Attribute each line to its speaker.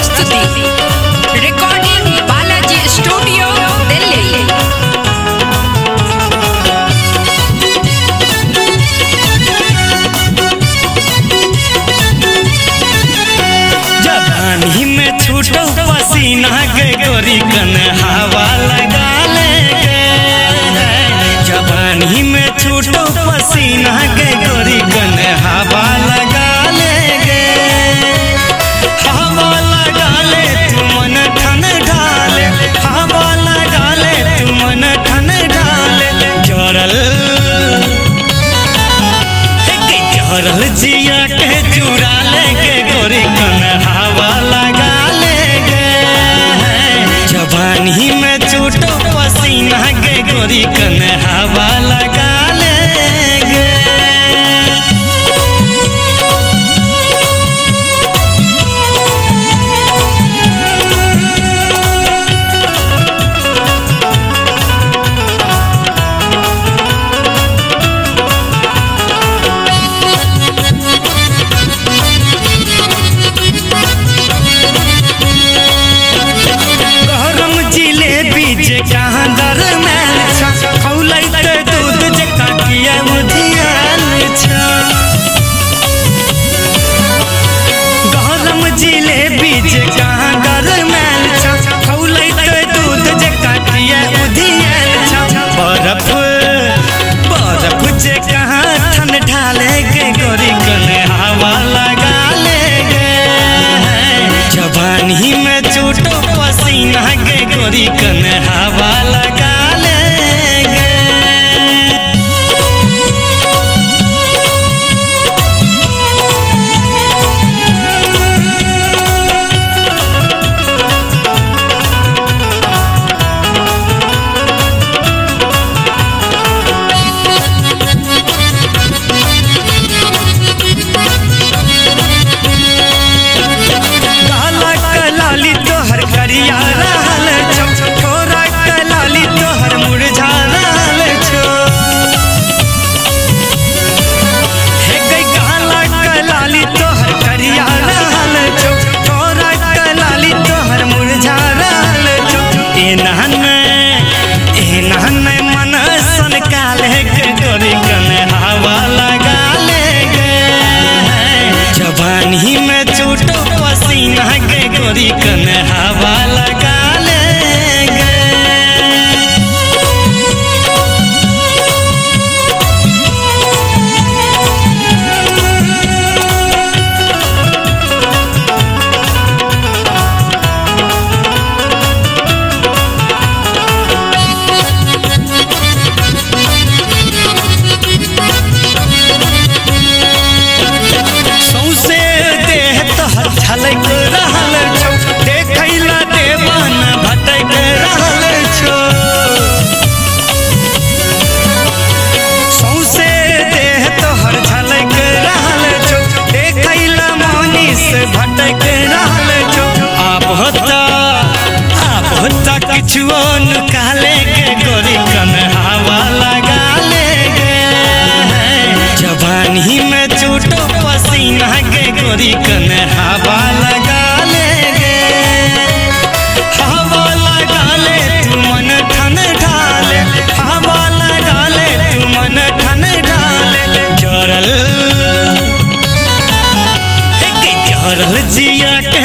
Speaker 1: प्रस्तुति recording Balaji studio Delhi.
Speaker 2: जवानी में छूटो पसीना के गोरी कन हवा लगा ले जवानी में छूटो पसीना के गोरी कन हवा लगा ले हवा लगा ले तू मन ठन ढाले हवा लगा ले तू मन ठन ढाले जरल जिया के चुरा ले के गोरी कन हवा लगा ले जवानी में छूटो पसीना के गोरी कन हवा लगा ले कहाँ दर मैल खौलते दूध जका किया मुधियाल गरम जिलेबी जे कहाँ दर मैल खौलते दूध जका किया मुधियाल बर्फ बर्फ जे कहाँ ठन ढाले के गोरी कन हवा लगा ले जवानी में छूटो पसीना के गोरी कन हवा लगा ले काला कलाली तोहर करिया रहल छोरा कलाली तोहर मुरझा रहल छो हे गई काला कलाली तोहर करिया रहल छोरा कलाली तोहर मुरझा रहल छो एनहन मन सन काले के गोरी कन हवा लगा ले जवानी में छूटो पसीना के गोरी कन हवा लगा ले सौसे देह तोहर झलक रहल छौ देखैला देवान भटक रहल छौ सौसे देह तोहर झलक रहल छौ देखैला मनीष भटक रहल छौ आप होता किछुओ निकाले के गोरी कन हवा लगा ले जवानी में छूटो पसीना के गोरी कन हवा लगा ले हवा लगा ले तू मन ठन ढाले हवा लगा ले तू मन ठन ढाले जरल जिया के